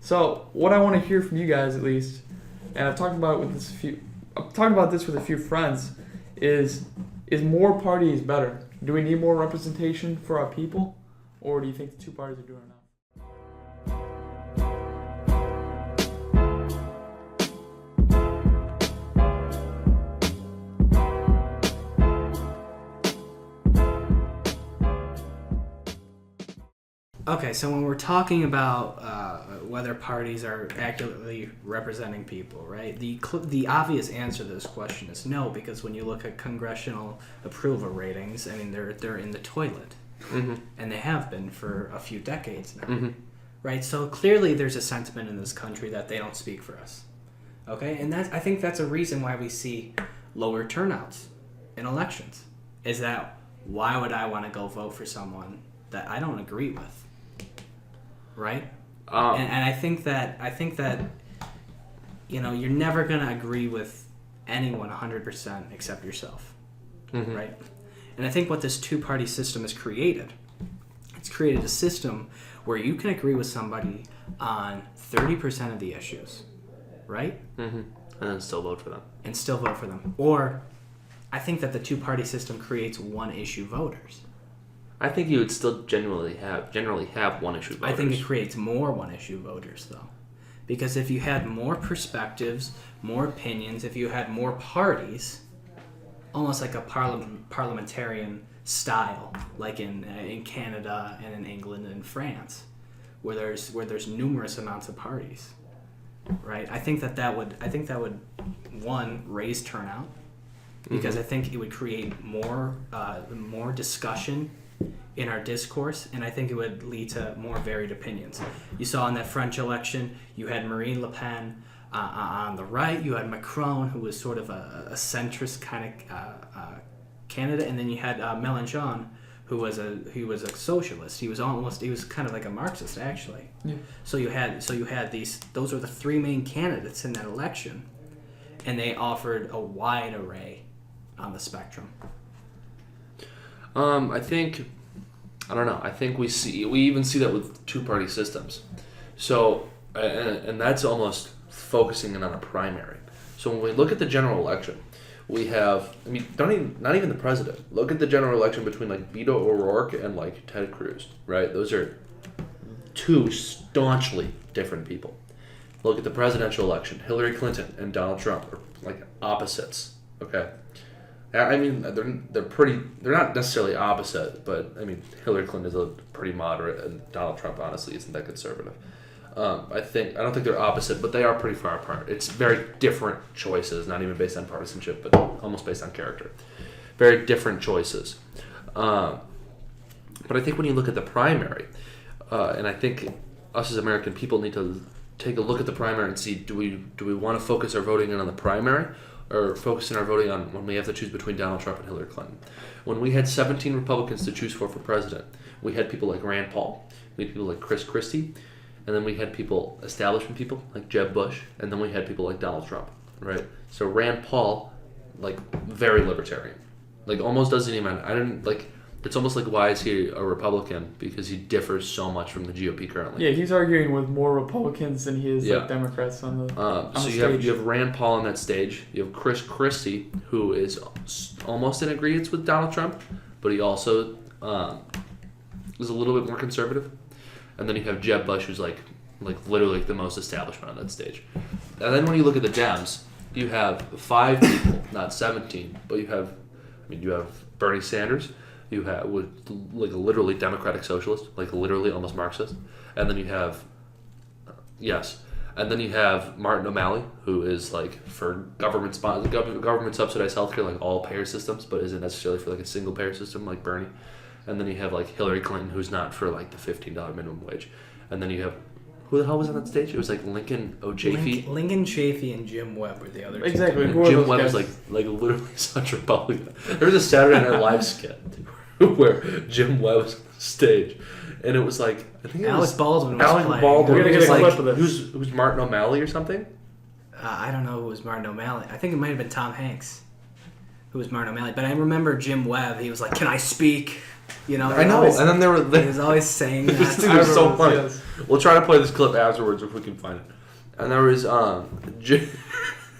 So what I want to hear from you guys, at least, and I've talked about this with a few friends, is more parties better? Do we need more representation for our people, or do you think the two parties are doing enough? Okay, so when we're talking about whether parties are accurately representing people, right? The obvious answer to this question is no, because when you look at congressional approval ratings, I mean they're in the toilet, and they have been for a few decades now, right? So clearly there's a sentiment in this country that they don't speak for us, okay? And I think that's a reason why we see lower turnouts in elections. Is that why would I want to go vote for someone that I don't agree with? Right, and I think that you're never gonna agree with anyone 100% except yourself, right? And I think what this two-party system has created, it's created a system where you can agree with somebody on 30% of the issues, right? And then still vote for them. Or I think that the two-party system creates one-issue voters. I think you would still generally have one-issue voters. I think it creates more one-issue voters, though. Because if you had more perspectives, more opinions, if you had more parties, almost like a parliamentarian style, like in Canada and in England and France, where there's numerous amounts of parties, right? I think that would one, raise turnout, because I think it would create more discussion in our discourse, and I think it would lead to more varied opinions. You saw in that French election, you had Marine Le Pen on the right, you had Macron, who was sort of a centrist kind of candidate, and then you had Mélenchon, who was a socialist. He was kind of like a Marxist, actually. Yeah. So you had those were the three main candidates in that election, and they offered a wide array on the spectrum. I don't know. I think we even see that with two-party systems. So, and that's almost focusing in on a primary. So when we look at the general election, we have, not even the president. Look at the general election between like Beto O'Rourke and like Ted Cruz, right? Those are two staunchly different people. Look at the presidential election. Hillary Clinton and Donald Trump are like opposites, okay? I mean, they're not necessarily opposite, but I mean, Hillary Clinton is pretty moderate, and Donald Trump, honestly, isn't that conservative. I don't think they're opposite, but they are pretty far apart. It's very different choices, not even based on partisanship, but almost based on character. Very different choices. But I think when you look at the primary, and I think us as American people need to take a look at the primary and see, do we want to focus our voting in on the primary, or focusing our voting on when we have to choose between Donald Trump and Hillary Clinton. When we had 17 Republicans to choose for president, we had people like Rand Paul, we had people like Chris Christie, and then we had establishment people like Jeb Bush, and then we had people like Donald Trump, right? So Rand Paul, like, very libertarian. Like, almost doesn't even, it's almost like, why is he a Republican? Because he differs so much from the GOP currently. Yeah, he's arguing with more Republicans than he is like Democrats on the stage. You have Rand Paul on that stage. You have Chris Christie, who is almost in agreement with Donald Trump, but he also is a little bit more conservative. And then you have Jeb Bush, who's like literally the most establishment on that stage. And then when you look at the Dems, you have 5 people, not 17, but you have Bernie Sanders. You have like a literally democratic socialist, like literally almost Marxist, and then you have, Martin O'Malley, who is like for government subsidized healthcare, like all payer systems, but isn't necessarily for like a single payer system like Bernie, and then you have like Hillary Clinton, who's not for like the $15 minimum wage, and then you have, who the hell was on that stage? It was like Lincoln Chafee. Lincoln Chafee and Jim Webb were the other two. Exactly. Jim Webb was like literally such a Republican. There was a Saturday Night Live skit where Jim Webb was on the stage, and it was like, I think Alec Baldwin was Alec playing. Baldwin. We're gonna get a clip of this. Who's Martin O'Malley or something? I don't know who was Martin O'Malley. I think it might have been Tom Hanks who was Martin O'Malley. But I remember Jim Webb. He was like, "Can I speak?" You know, I know. And then there were he was always saying This that. thing was so funny. Yes. We'll try to play this clip afterwards if we can find it. And there was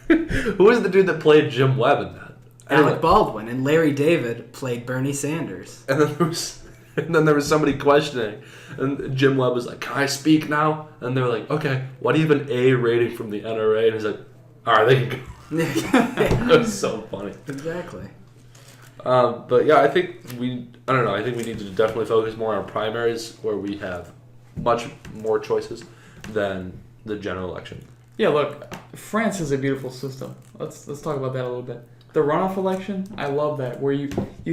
who was the dude that played Jim Webb in that? Alec Baldwin and Larry David played Bernie Sanders. And then there was somebody questioning, and Jim Webb was like, "Can I speak now?" And they were like, "Okay, what do you have an A rating from the NRA?" And he's like, "All right, they can go." It was so funny. Exactly. But yeah, I think we need to definitely focus more on primaries where we have much more choices than the general election. Yeah, look, France is a beautiful system. Let's talk about that a little bit. The runoff election, I love that, where you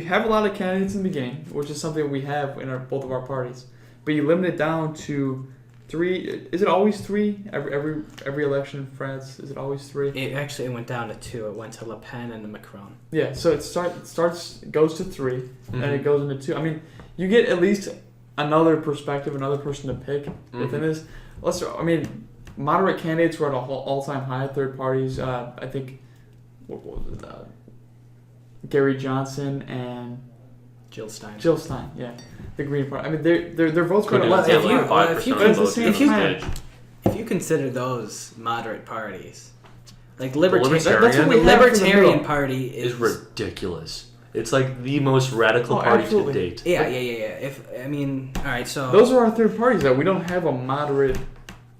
have a lot of candidates in the beginning, which is something we have in both of our parties, but you limit it down to 3. Is it always 3? Every election in France, is it always 3? It went down to 2. It went to Le Pen and to Macron. Yeah, so it goes to 3, and it goes into 2. I mean, you get at least another perspective, another person to pick within this. Moderate candidates were at an all-time high. Third parties, I think, what was it? Gary Johnson and Jill Stein. Yeah, the Green Party. I mean, their votes were Couldn't at even a lot. get if you- 5% but at the votes same on the time- stage. If you consider those moderate parties, like Libertarian? That's what the we have for the Libertarian middle. Party Is is ridiculous. It's like the most radical Oh, party absolutely. to date. Yeah. All right. So Those are our third parties. Though we don't have a moderate.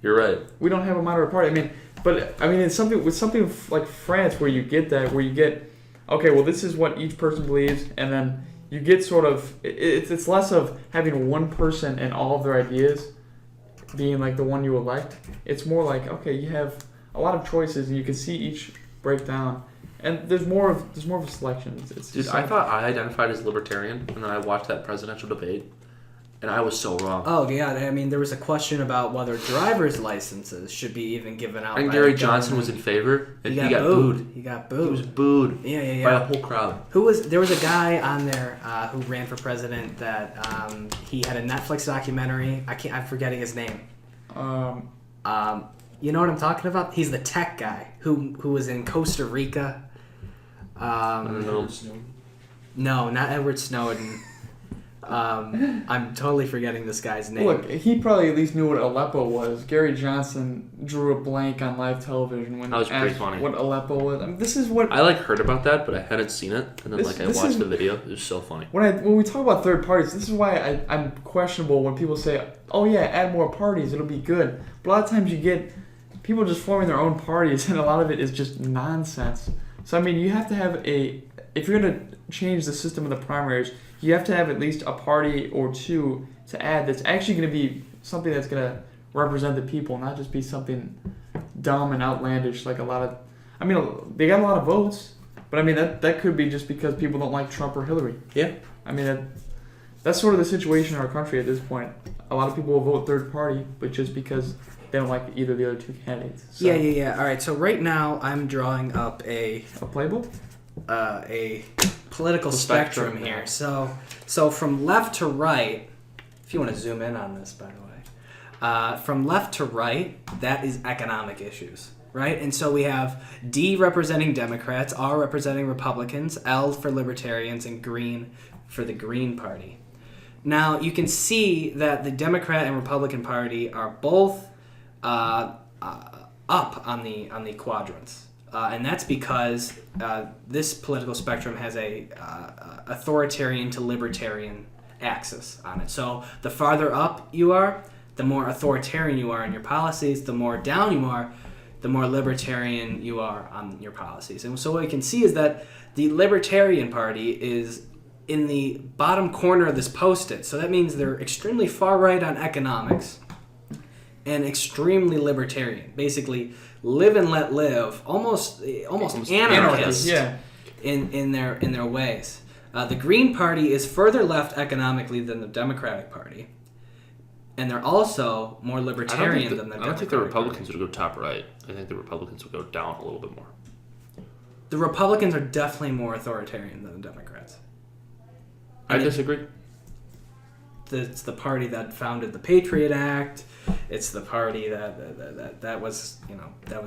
You're right. We don't have a moderate party. It's something like France where you get okay, well, this is what each person believes, and then you get sort of it's less of having one person and all of their ideas being like the one you elect. It's more like, okay, you have a lot of choices and you can see each break down, and there's more of a selection. It's Dude, I thought I identified as libertarian, and then I watched that presidential debate, and I was so wrong. Oh yeah, I mean there was a question about whether driver's licenses should be even given out. And by Gary the Johnson was government. in favor, and He he got got booed. He got He was booed. booed Yeah. by a whole crowd. There was a guy on there who ran for president that he had a Netflix documentary. I'm forgetting his name. You know what I'm talking about? He's the tech guy who was in Costa Rica. I don't know. No, not Edward Snowden. I'm totally forgetting this guy's name. Look, he probably at least knew what Aleppo was. Gary Johnson drew a blank on live television when That was pretty asked funny. what Aleppo was. I mean, this is what I heard about that, but I hadn't seen it, and then This I is- watched the video. It was so funny. when we talk about third parties. This is why I'm questionable when people say, "Oh yeah, add more parties, it'll be good." But a lot of times you get people just forming their own parties, and a lot of it is just nonsense. So I mean, you have to have if you're gonna change the system of the primaries, you have to have at least a party or two to add that's actually going to be something that's going to represent the people, not just be something dumb and outlandish like a lot of. I mean, they got a lot of votes, but I mean that could be just because people don't like Trump or Hillary. Yeah. I mean that's sort of the situation in our country at this point. A lot of people will vote third party, but just because they don't like either of the other two candidates. So, Yeah. All right. So right now I'm drawing up a playbook. A political spectrum spectrum, here. yeah. So from left to right, if you want to zoom in on this, by the way, from left to right, that is economic issues, right? And so we have D representing Democrats, R representing Republicans, L for Libertarians, and Green for the Green Party. Now you can see that the Democrat and Republican Party are both up on the quadrants. And that's because this political spectrum has a authoritarian to libertarian axis on it. So the farther up you are, the more authoritarian you are in your policies. The more down you are, the more libertarian you are on your policies. And so what we can see is that the Libertarian Party is in the bottom corner of this post-it. So that means they're extremely far right on economics and extremely libertarian. Basically, live and let live, almost anarchist Yeah. in their ways. The Green Party is further left economically than the Democratic Party, and they're also more libertarian than the Democratic I don't think the Republicans Party. would go top right. I think the Republicans would go down a little bit more. The Republicans are definitely more authoritarian than the Democrats. I disagree. It's the party that founded the Patriot Act. It's the party that was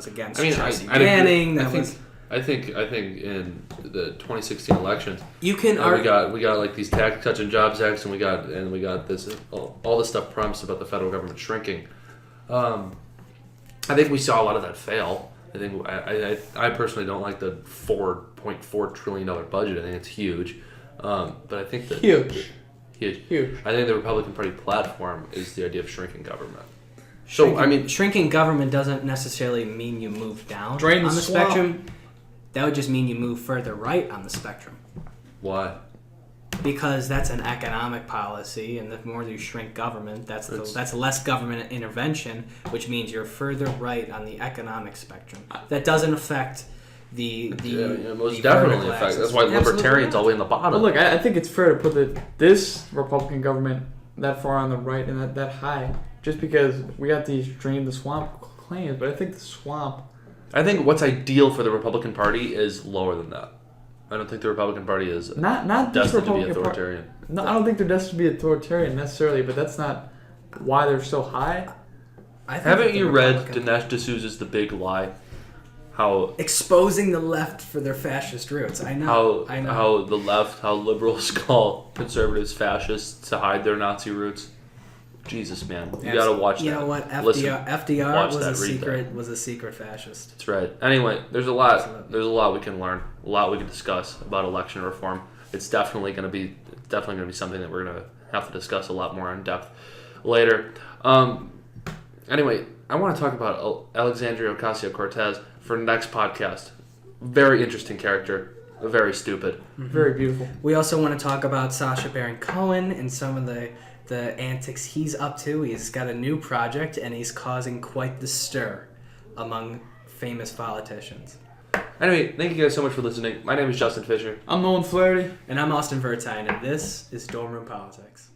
against Chelsea I'd agree. Manning. I That think was I think in the 2016 elections, You can we got like these Tax Cuts and Jobs Acts, and we got this all this stuff promised about the federal government shrinking. I think we saw a lot of that fail. I think I personally don't like the $4.4 trillion budget. I think it's huge, but I think that Huge. I think the Republican Party platform is the idea of shrinking government. So shrinking government doesn't necessarily mean you move down Drain the on the swamp. spectrum. That would just mean you move further right on the spectrum. why? Because that's an economic policy, and the more you shrink government, that's less government intervention, which means you're further right on the economic spectrum. That doesn't affect the most the definitely vertical affects. axis. That's why libertarians Absolutely all the way in the bottom. But look, I think it's fair to put this Republican government that far on the right and that high, just because we got these drain the swamp claims. But I think the swamp. I think what's ideal for the Republican Party is lower than that. I don't think the Republican Party is Not this destined to be Republican authoritarian. No, I don't think they're destined to be authoritarian necessarily, but that's not why they're so high. I think Haven't that the you read Republican- Dinesh D'Souza's The Big Lie? How exposing the left for their fascist roots? I know. how the left, how liberals call conservatives fascists to hide their Nazi roots. Jesus, man, you gotta watch that. You know what? Listen, FDR watch was that, a read secret that. Was a secret fascist. That's right. Anyway, there's a lot. Absolutely. There's a lot we can learn. A lot we can discuss about election reform. It's definitely gonna be something that we're gonna have to discuss a lot more in depth later. Anyway, I want to talk about Alexandria Ocasio-Cortez for next podcast. Very interesting character. Very stupid. Very beautiful. We also want to talk about Sacha Baron Cohen and some of the antics he's up to. He's got a new project, and he's causing quite the stir among famous politicians. Anyway, thank you guys so much for listening. My name is Justin Fisher. I'm Nolan Flaherty. And I'm Austin Vertine, and this is Dorm Room Politics.